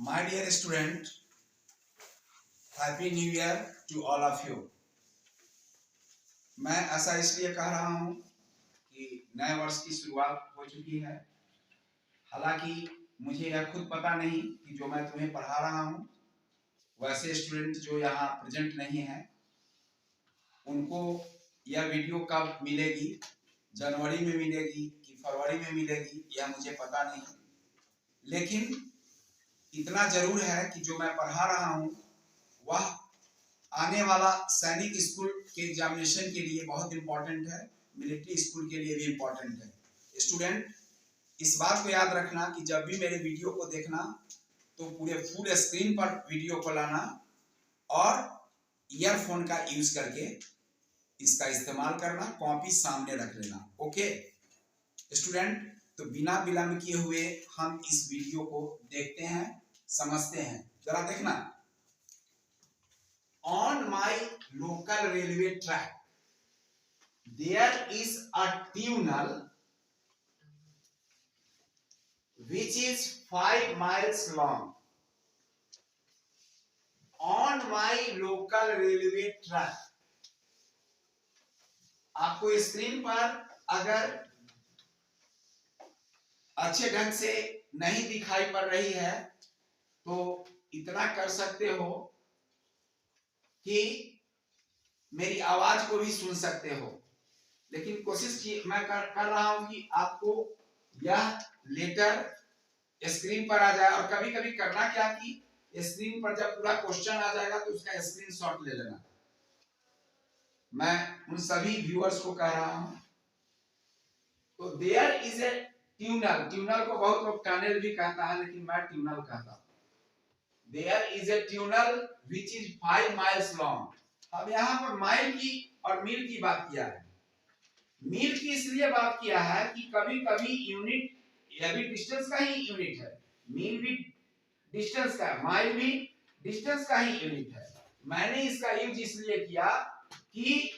My dear student, happy new year to all of you. मैं ऐसा इसलिए कह रहा हूँ कि नए वर्ष की शुरुआत हो चुकी है। हालांकि मुझे यह खुद पता नहीं कि जो मैं तुम्हें पढ़ा रहा हूँ वैसे स्टूडेंट जो यहाँ प्रेजेंट नहीं है उनको यह वीडियो कब मिलेगी, जनवरी में मिलेगी कि फरवरी में मिलेगी, यह मुझे पता नहीं। लेकिन इतना जरूर है कि जो मैं पढ़ा रहा हूँ वह आने वाला सैनिक स्कूल के एग्जामिनेशन के लिए बहुत इंपॉर्टेंट है, मिलिट्री स्कूल के लिए भी इंपॉर्टेंट है। स्टूडेंट, इस बात को याद रखना कि जब भी मेरे वीडियो को देखना तो पूरे फुल स्क्रीन पर वीडियो को लाना और ईयरफोन का यूज करके इसका इस्तेमाल करना, कॉपी सामने रख लेना। ओके स्टूडेंट, तो बिना विलंब किए हुए हम इस वीडियो को देखते हैं, समझते हैं। जरा देखना। On my local railway track, there is a tunnel which is 5 miles long. On my local railway track, आपको स्क्रीन पर अगर अच्छे ढंग से नहीं दिखाई पड़ रही है तो इतना कर सकते हो कि मेरी आवाज को भी सुन सकते हो। लेकिन कोशिश की मैं कर रहा हूं कि आपको यह लेटर स्क्रीन पर आ जाए। और कभी कभी करना क्या कि स्क्रीन पर जब पूरा क्वेश्चन आ जाएगा तो उसका स्क्रीनशॉट ले लेना। मैं उन सभी व्यूअर्स को कह रहा हूं। तो there is a tunnel, tunnel को बहुत लोग टनल भी कहता है लेकिन मैं ट्यूनल कहता हूं। There is a tunnel which is 5 miles long. अब यहां पर माइल की और मील की बात किया है। मील की इसलिए बात किया है कि कभी कभी यूनिट, यह भी डिस्टेंस का ही यूनिट है, मील भी डिस्टेंस का, माइल भी डिस्टेंस का ही यूनिट है। मैंने इसका यूज इसलिए किया कि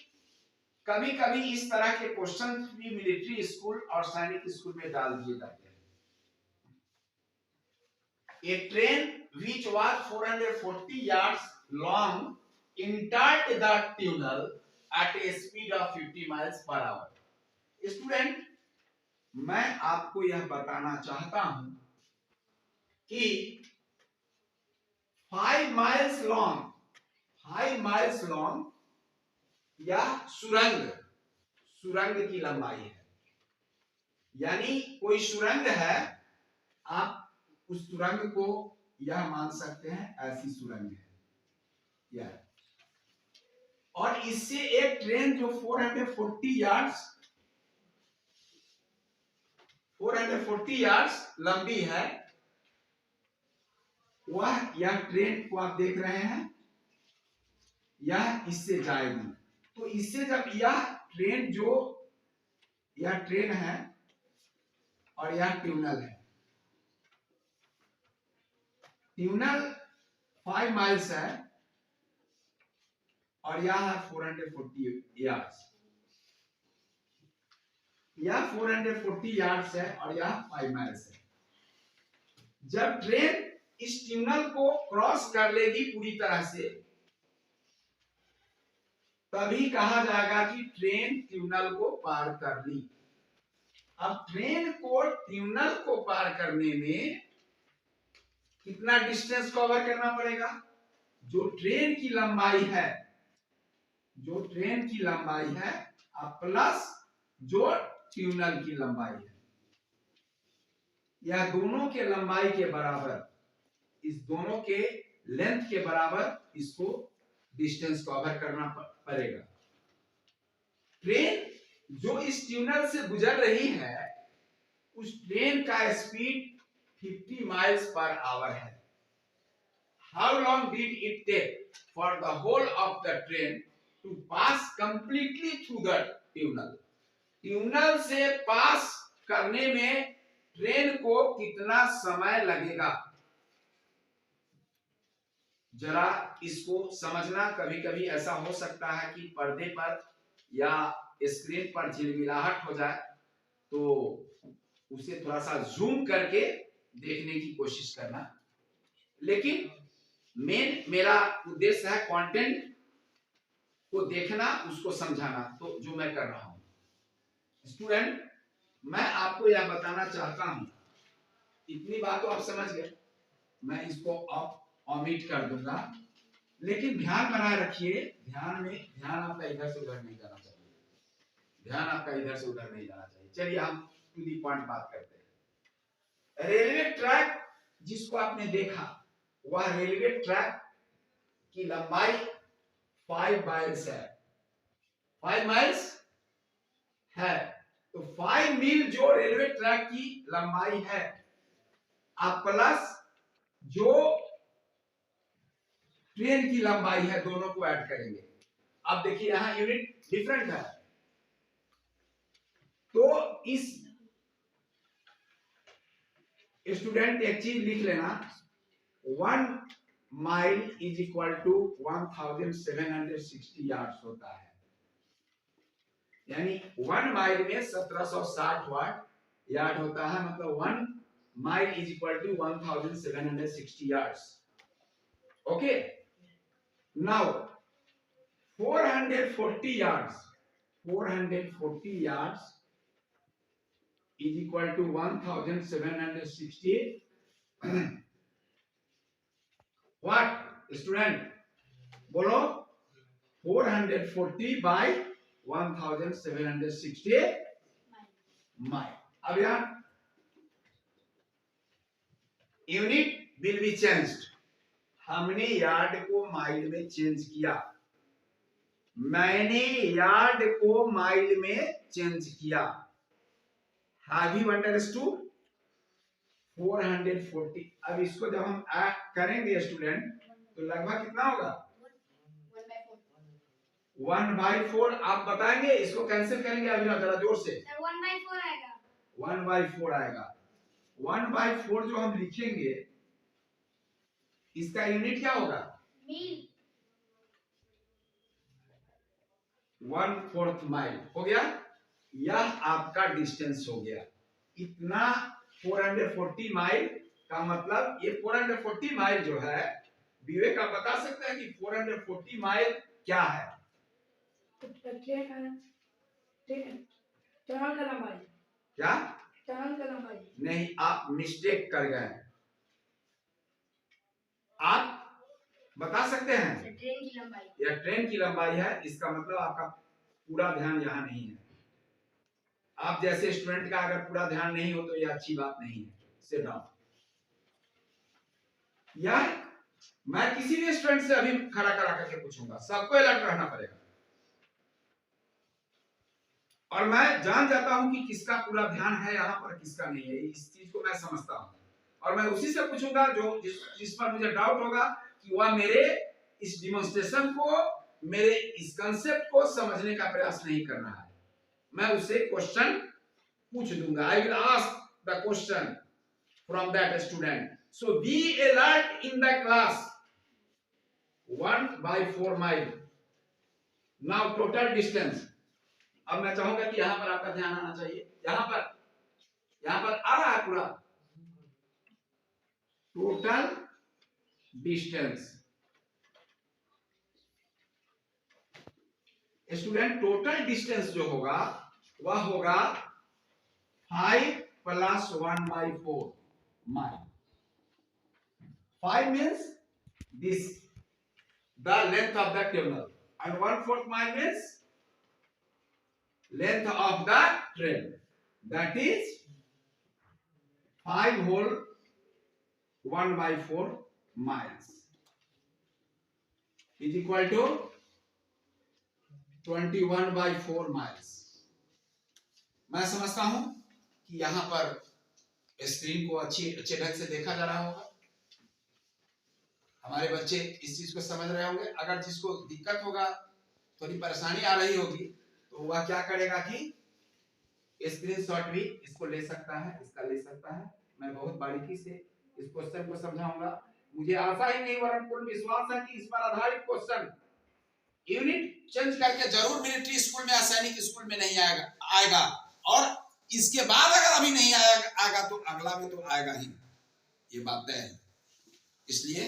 कभी कभी इस तरह के क्वेश्चन भी मिलिट्री स्कूल और सैनिक स्कूल में डाल दिए जाते हैं। A train which was 440 yards long entered the tunnel at a speed of 50 miles per hour. Student, मैं आपको यह बताना चाहता हूं कि 5 माइल्स लॉन्ग, 5 माइल्स लॉन्ग यह सुरंग, सुरंग की लंबाई है। यानी कोई सुरंग है, आप उस सुरंग को यह मान सकते हैं ऐसी सुरंग है यह। और इससे एक ट्रेन जो 440 यार्ड्स लंबी है, वह यह ट्रेन को आप देख रहे हैं, यह इससे जाएगी। तो इससे जब यह ट्रेन, जो यह ट्रेन है और यह ट्यूनल है, ट्यूनल 5 माइल्स है और यह है 440 यार्ड्स। यह 440 यार्ड्स है और यह 5 माइल्स है। जब ट्रेन इस ट्यूनल को क्रॉस कर लेगी पूरी तरह से, तभी कहा जाएगा कि ट्रेन ट्यूनल को पार कर ली। अब ट्रेन को ट्यूनल को पार करने में कितना डिस्टेंस कवर करना पड़ेगा? जो ट्रेन की लंबाई है, जो ट्रेन की लंबाई है प्लस जो ट्यूनल की लंबाई है, यह दोनों के लंबाई के बराबर, इस दोनों के लेंथ के बराबर इसको डिस्टेंस कवर करना पड़ेगा। ट्रेन जो इस ट्यूनल से गुजर रही है, उस ट्रेन का स्पीड 50 माइल्स पर आवर है। How long did it take for the whole of the train to pass completely through the tunnel? Tunnel से पास करने में ट्रेन को कितना समय लगेगा? जरा इसको समझना। कभी कभी ऐसा हो सकता है कि पर्दे पर या स्क्रीन पर झिलमिलाहट हो जाए, तो उसे थोड़ा सा जूम करके देखने की कोशिश करना। लेकिन मेन मेरा उद्देश्य है कंटेंट को देखना, उसको समझाना, तो जो मैं कर रहा हूं स्टूडेंट, मैं आपको यह बताना चाहता हूं, इतनी बात तो आप समझ गए, मैं इसको अब ऑमिट कर दूंगा, लेकिन ध्यान बनाए रखिए, ध्यान आपका इधर से उधर नहीं जाना चाहिए, ध्यान आपका इधर से उधर नहीं जाना चाहिए। चलिए हम टू दी पॉइंट बात करते हैं। रेलवे ट्रैक जिसको आपने देखा, वह रेलवे ट्रैक की लंबाई 5 माइल्स है, 5 माइल्स है। तो 5 मील जो रेलवे ट्रैक की लंबाई है, आप प्लस जो ट्रेन की लंबाई है, दोनों को ऐड करेंगे। अब देखिए यहां यूनिट डिफरेंट है, तो इस स्टूडेंट एक चीज लिख लेना, 1 mile is equal to 1760 yards होता है, यानी 1 माइल में 1760 वाट यार्ड होता है, मतलब 1 mile is equal to 1760 yards. Okay, now 440 yards is equal to 1760 what student बोलो, 440 by 1760 माइल। अब यार यूनिट विल बी चेंज्ड, हमने यार्ड को माइल में चेंज किया, मैंने यार्ड को माइल में चेंज किया। Have you understood? 440। अब इसको जब हम करेंगे स्टूडेंट, तो लगभग कितना होगा? 1/4। आप बताएंगे, इसको कैंसिल करेंगे अभी ना, जरा जोर से। 1/4 आएगा। 1/4 आएगा। 1/4 जो हम लिखेंगे, इसका यूनिट क्या होगा? मील। 1/4 माइल हो गया, यह आपका डिस्टेंस हो गया। इतना 440 माइल का मतलब, ये 440 माइल जो है, विवेक आप बता सकते हैं कि 440 माइल क्या है? टनल का लंबाई। क्या? टनल का लंबाई। नहीं, आप मिस्टेक कर गए। आप बता सकते हैं? ट्रेन की लंबाई। यह ट्रेन की लंबाई है, इसका मतलब आपका पूरा ध्यान यहाँ नहीं है। आप जैसे स्टूडेंट का अगर पूरा ध्यान नहीं हो तो यह अच्छी बात नहीं है। Sit down. यार मैं किसी भी स्टूडेंट से अभी खड़ा करा करके पूछूंगा, सबको अलर्ट रहना पड़ेगा, और मैं जान जाता हूं कि किसका पूरा ध्यान है यहाँ पर, किसका नहीं है। इस चीज को मैं समझता हूं, और मैं उसी से पूछूंगा जो जिस पर मुझे डाउट होगा कि वह मेरे इस डिमॉन्स्ट्रेशन को, मेरे इस कंसेप्ट को समझने का प्रयास नहीं कर रहा है। मैं उसे क्वेश्चन पूछ दूंगा। I will ask the question from that student. So be alert in the class. 1/4 mile. Now total distance. अब मैं चाहूंगा कि यहां पर आपका ध्यान आना चाहिए। यहां पर आ रहा है पूरा total distance. Student, total distance जो होगा वह होगा 5 + 1/4 mile. 5 means this, the length of the tunnel, and 1/4 mile means length of the train. That is 5 whole 1/4 miles is equal to 21/4 miles. मैं समझता हूं कि यहां पर स्क्रीन को अच्छे ढंग से देखा जा रहा होगा, हमारे बच्चे इस चीज को समझ रहे होंगे। अगर जिसको दिक्कत होगा, थोड़ी परेशानी आ रही होगी, तो वह क्या करेगा कि स्क्रीनशॉट भी इसको ले सकता है, इसका ले सकता है। मैं बहुत बारीकी से इस क्वेश्चन को समझाऊंगा। मुझे आशा ही नहीं वरन पूर्ण विश्वास है कि इस पर आधारित क्वेश्चन यूनिट चेंज करके जरूर मिलिट्री स्कूल में या सैनिक स्कूल में नहीं आएगा, और इसके बाद अगर अभी नहीं आएगा तो अगला में तो आएगा ही, ये बात है। इसलिए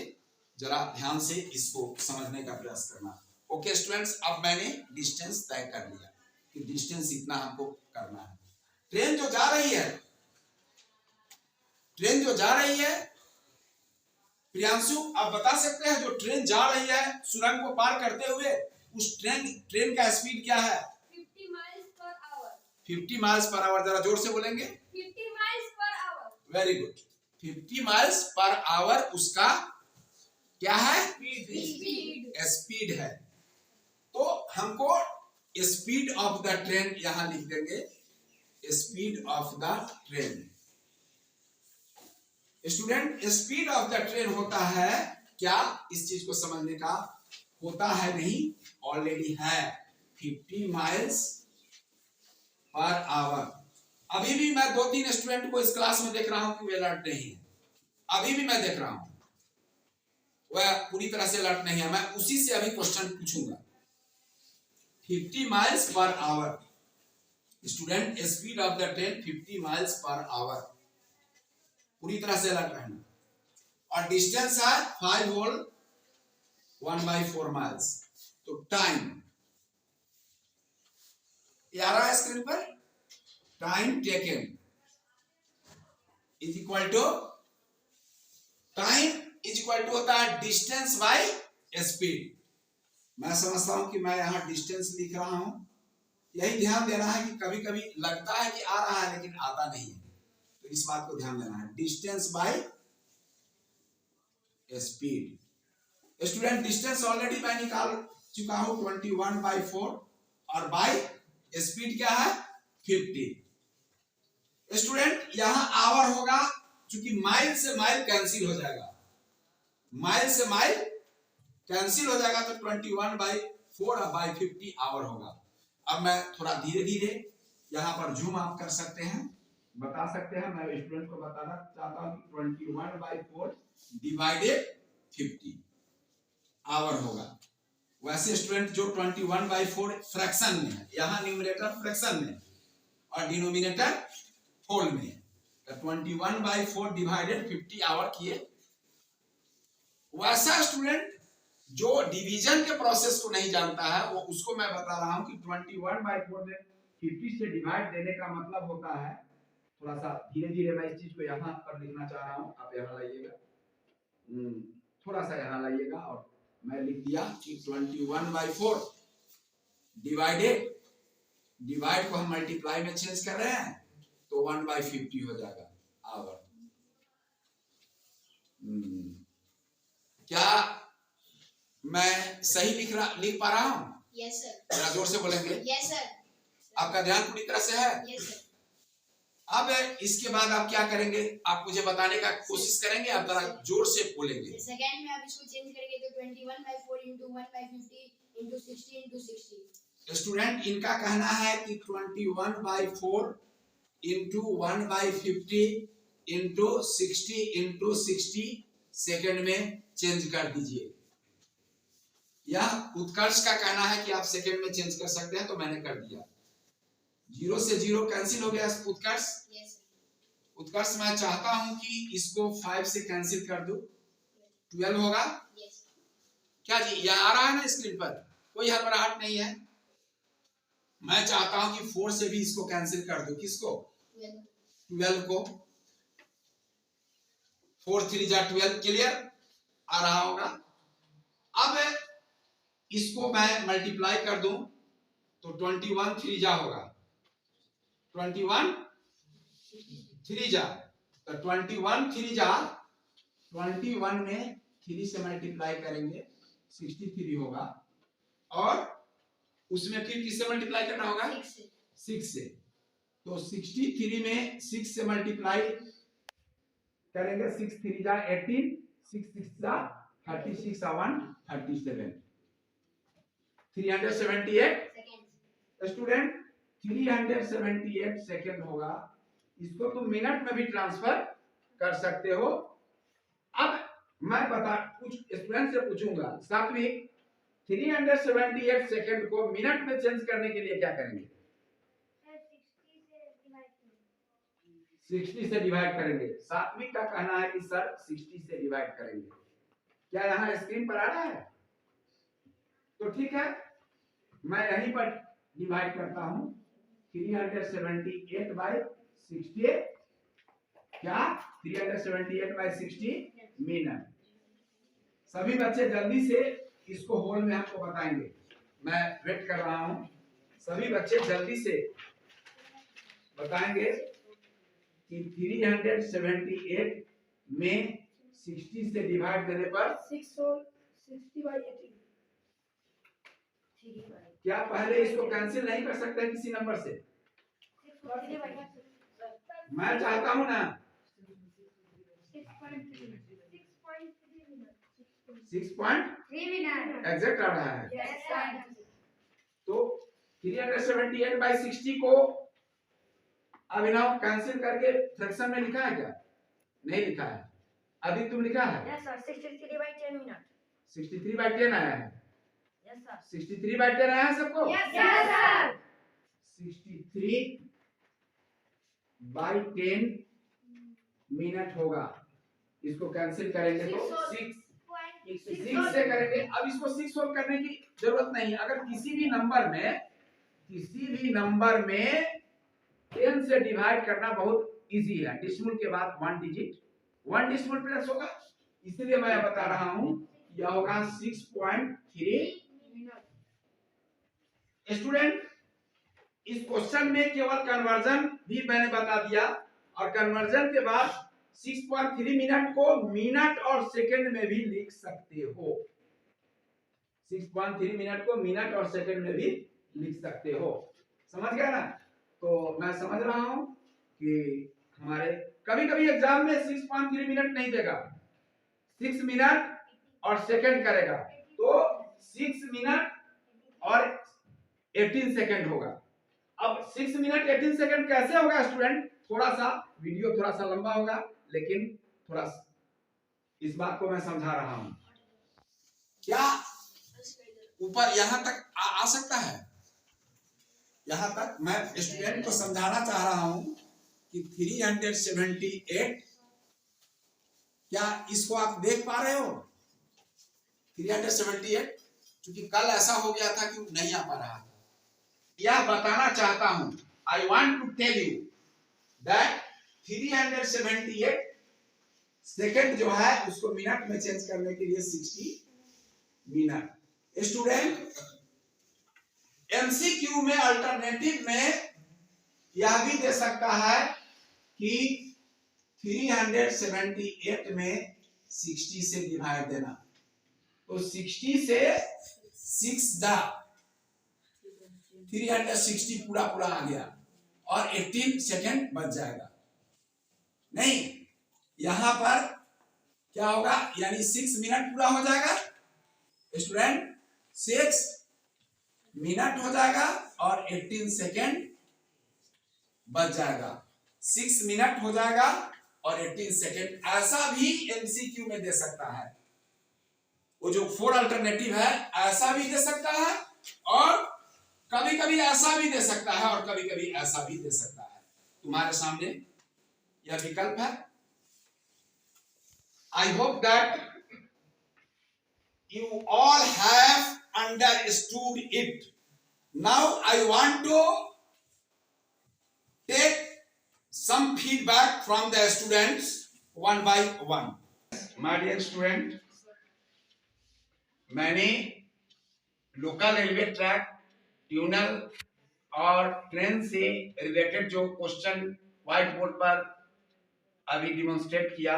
जरा ध्यान से इसको समझने का प्रयास करना। ओके स्टूडेंट्स, अब मैंने डिस्टेंस तय कर लिया कि डिस्टेंस इतना हमको करना है। ट्रेन जो जा रही है, ट्रेन जो जा रही है, प्रियांशु आप बता सकते हैं जो ट्रेन जा रही है सुरंग को पार करते हुए, उस ट्रेन का स्पीड क्या है? 50 miles per hour. 50 miles per hour. जरा जोर से बोलेंगे। 50 miles per hour. Very good. 50 miles per hour उसका क्या है? Speed. स्पीड है। तो हमको स्पीड ऑफ द ट्रेन यहां लिख देंगे, speed of the train. Student, speed of the train होता है क्या? इस चीज को समझने का होता है नहीं, ऑलरेडी है 50 माइल्स पर आवर। अभी भी मैं 2-3 स्टूडेंट को इस क्लास में देख रहा हूं कि वे अलर्ट नहीं है। अभी भी मैं देख रहा हूं वह पूरी तरह से अलर्ट नहीं है। मैं उसी से अभी क्वेश्चन पूछूंगा। 50 miles per hour student, speed of the train 50 miles per hour. पूरी तरह से अलर्ट रहना। और डिस्टेंस है 5 होल 1/4 माइल्स। तो टाइम ये आ रहा है स्क्रीन पर, time taken is equal to, time is equal to होता है डिस्टेंस बाय स्पीड। मैं समझता हूं कि मैं यहां डिस्टेंस लिख रहा हूं, यही ध्यान देना है कि कभी कभी लगता है कि आ रहा है लेकिन आता नहीं है, तो इस बात को ध्यान देना है। Distance by speed. Student, distance already मैं निकाल चुका हूं 21/4 और बाय स्पीड क्या है? 50। स्टूडेंट, यहां आवर होगा, क्योंकि माइल से माइल कैंसिल हो जाएगा, माइल से माइल कैंसिल हो जाएगा, तो 21/4 और बाय 50 आवर होगा। अब मैं थोड़ा धीरे धीरे यहाँ पर जूम आप कर सकते हैं, बता सकते हैं। मैं स्टूडेंट को बताना चाहता हूँ कि 21/4 डिवाइडेड 50 आवर होगा। वैसे स्टूडेंट जो 21/4 फ्रैक्शन में है, यहाँ न्यूमरेटर फ्रैक्शन में और डिनोमिनेटर होल में, तो 21/4 डिवाइडेड 50 आवर किए। वैसा स्टूडेंट जो डिवीजन के प्रोसेस को नहीं जानता है, वो उसको मैं बता रहा हूं कि 21/4 में 50 से डिवाइड देने का मतलब होता है, थोड़ा सा धीरे धीरे मैं इस चीज को यहाँ पर लिखना चाह रहा हूँ, आप यहाँ लाइएगा, थोड़ा सा यहाँ लाइएगा, और मैं लिख दिया कि 21/4 डिवाइडेड, डिवाइड को हम मल्टीप्लाई में चेंज कर रहे हैं, तो 1/50 हो जाएगा आवर। क्या मैं सही लिख पा रहा हूँ? Yes sir. जरा जोर से बोलेंगे। Yes sir. आपका ध्यान पूरी तरह से है? Yes sir. अब इसके बाद आप क्या करेंगे, आप मुझे बताने का कोशिश करेंगे, आप जरा जोर से बोलेंगे। सेकंड में आप इसको चेंज करेंगे तो 21/4 into 1/50 into 60 into 60। स्टूडेंट, इनका कहना है कि 21/4 into 1/50 into 60 into 60 सेकंड में चेंज कर दीजिए। यह उत्कर्ष का कहना है कि आप सेकंड में चेंज कर सकते हैं, तो मैंने कर दिया। 0 से 0 कैंसिल हो गया उत्कर्ष। Yes sir. उत्कर्ष, मैं चाहता हूं कि इसको 5 से कैंसिल कर दूं, 12 होगा। Yes. क्या जी, यह आ रहा है ना स्क्रीन पर, कोई हड़बड़ाहट नहीं है। मैं चाहता हूं कि 4 से भी इसको कैंसिल कर दूं। किसको? 12 को। 4 3 जा 12, क्लियर आ रहा होगा। अब इसको मैं मल्टीप्लाई कर दूं तो 21 3 जा होगा, 21 3 जा, तो 21 3 जा, 21 में 3 से मल्टीप्लाई करेंगे 63 होगा, और उसमें फिर किससे मल्टीप्लाई करना होगा? 6 से। तो 63 में 6 से मल्टीप्लाई करेंगे, 6 3 जा 18, 6 6 जा 36 1 37, 378 स्टूडेंट, 378 सेकेंड होगा। इसको तुम मिनट में भी ट्रांसफर कर सकते हो। अब मैं कुछ स्टूडेंट से पूछूंगा, सात्विक 378 सेकेंड को मिनट में चेंज करने के लिए क्या करेंगे? 60 से डिवाइड करेंगे। सात्विक का कहना है कि सर 60 से डिवाइड करेंगे। क्या यहाँ स्क्रीन पर आ रहा है? तो ठीक है, मैं यहीं पर डिवाइड करता हूं 378 बाई 60, क्या 378 बाई 60 मिनट। सभी बच्चे जल्दी से इसको होल में आपको बताएंगे, मैं वेट कर रहा हूं। सभी बच्चे जल्दी से बताएंगे कि 378 में 60 से डिवाइड देने पर 60/18 क्या पहले इसको कैंसिल नहीं कर सकते हैं किसी नंबर से? मैं चाहता हूं ना 6 एग्जैक्ट आ रहा है। तो 378 बाई 60 को अभिनव कैंसिल करके फ्रैक्शन में लिखा है क्या? नहीं लिखा है। अभी तुम लिखा है? Yes sir, 63/10 minute. 63 बाई 10 आया है। Yes sir. 63 बाई 10 आया है सबको? Yes sir. 63 बाई 10 मिनट होगा। इसको कैंसिल करेंगे तो 6 से करेंगे। अब इसको 6 सोल्व करने की जरूरत नहीं। अगर किसी भी नंबर में 10 से डिवाइड करना बहुत इजी है। डिसिमल के बाद 1 डिजिट 1 डिसिमल प्लस होगा, इसलिए मैं बता रहा हूं यह होगा 6.3 स्टूडेंट। इस क्वेश्चन में केवल कन्वर्जन भी मैंने बता दिया, और कन्वर्जन के बाद 6.3 मिनट को मिनट और सेकंड में भी लिख सकते हो। 6.3 मिनट को मिनट और सेकंड में भी लिख सकते हो। समझ गया ना? तो मैं समझ रहा हूं कि हमारे कभी-कभी एग्जाम में 6.3 मिनट नहीं देगा, 6 मिनट और सेकंड करेगा, तो 6 मिनट और 18 सेकंड होगा। अब 6 मिनट 18 सेकंड कैसे होगा स्टूडेंट? थोड़ा सा वीडियो थोड़ा सा लंबा होगा, लेकिन थोड़ा इस बात को मैं समझा रहा हूं। क्या ऊपर यहां तक आ सकता है? यहां तक मैं स्टूडेंट को समझाना चाह रहा हूं कि 378, क्या इसको आप देख पा रहे हो? 378, क्योंकि कल ऐसा हो गया था कि नहीं आ पा रहा था। यह बताना चाहता हूं, I want to tell you that 378 second जो है उसको मिनट में चेंज करने के लिए 60 मिनट। स्टूडेंट, एमसीक्यू में अल्टरनेटिव में यह भी दे सकता है कि 378 में 60 से डिवाइड देना, तो 60 से 6 दा 360 पूरा आ गया और 18 सेकंड बच जाएगा। नहीं, यहां पर क्या होगा, यानी 6 मिनट पूरा हो जाएगा स्टूडेंट, 6 मिनट हो जाएगा और 18 सेकंड बच जाएगा। 6 मिनट हो जाएगा और 18 सेकंड। ऐसा भी एमसीक्यू में दे सकता है। वो जो 4 अल्टरनेटिव है ऐसा भी दे सकता है, और कभी कभी ऐसा भी दे सकता है, और कभी कभी ऐसा भी दे सकता है। तुम्हारे सामने यह विकल्प है। I hope that you all have understood it. Now I want to take some feedback from the students one by one. My dear student, मैंने लोकल रेलवे ट्रैक, ट्यूनल और ट्रेन से रिलेटेड जो क्वेश्चन व्हाइट बोर्ड पर अभी demonstrate किया,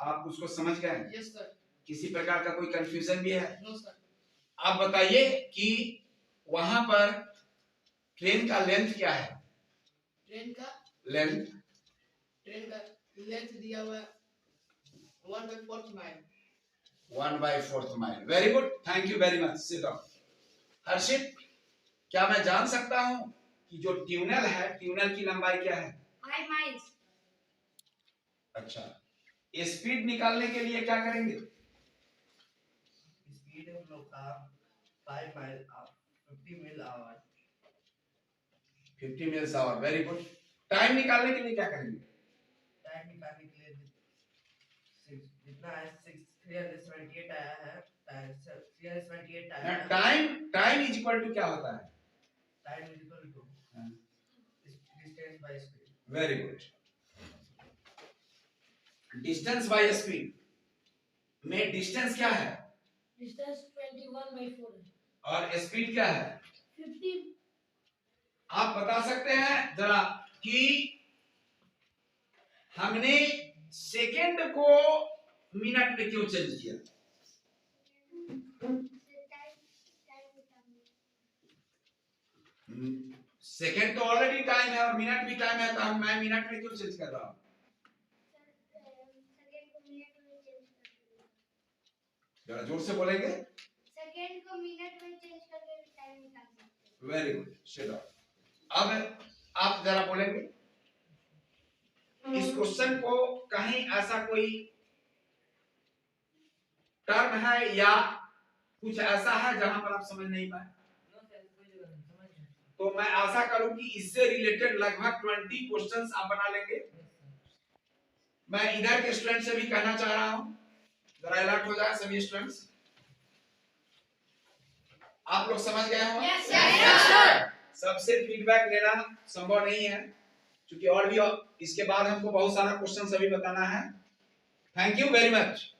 आप उसको समझ गए? Yes sir. किसी प्रकार का कोई कंफ्यूजन भी है? No sir. आप बताइए कि वहां पर ट्रेन का लेंथ क्या है? ट्रेन का लेंथ दिया हुआ 1/4 mile. 1/4 mile. Very good, thank you very much. Sit down. Harshit, क्या मैं जान सकता हूं कि जो ट्यूनल है, ट्यूनल की लंबाई क्या है? 5 miles. अच्छा, स्पीड निकालने के लिए क्या करेंगे? Speed of flow का 5 mile 50 mil hour. 50 miles hour. Very good. Time निकालने के लिए क्या करेंगे? टाइम निकालने के लिए जितना है 6 378 आया है 378 आया है टाइम इज इक्वल टू क्या होता है? टाइम इज इक्वल टू हाँ। Distance by speed very good. Distance by speed में डिस्टेंस क्या है Distance 21 by 4 है। और स्पीड क्या है? 50 आप बता सकते हैं जरा कि हमने सेकंड को मिनट में क्यों चेंज किया? सेकंड तो ऑलरेडी टाइम है और मिनट भी टाइम है, तो मैं मिनट में क्यों चेंज कर रहा हूं? जरा जोर से बोलेंगे। सेकंड को मिनट में चेंज करके टाइम निकाल सकते हैं। Very good, shadow. अब आप जरा बोलेंगे इस क्वेश्चन को कहीं ऐसा कोई टर्म है या कुछ ऐसा है जहां पर आप समझ नहीं पाए? तो मैं आशा करूं कि इससे रिलेटेड लगभग 20 क्वेश्चंस आप बना लेंगे। मैं इधर के स्टूडेंट से भी कहना चाह रहा हूं, जरा अलर्ट हो जाए सभी स्टूडेंट्स। आप लोग समझ गए हो? Yes, sir. सबसे फीडबैक लेना संभव नहीं है क्योंकि और भी इसके बाद हमको बहुत सारा क्वेश्चन अभी बताना है। Thank you very much.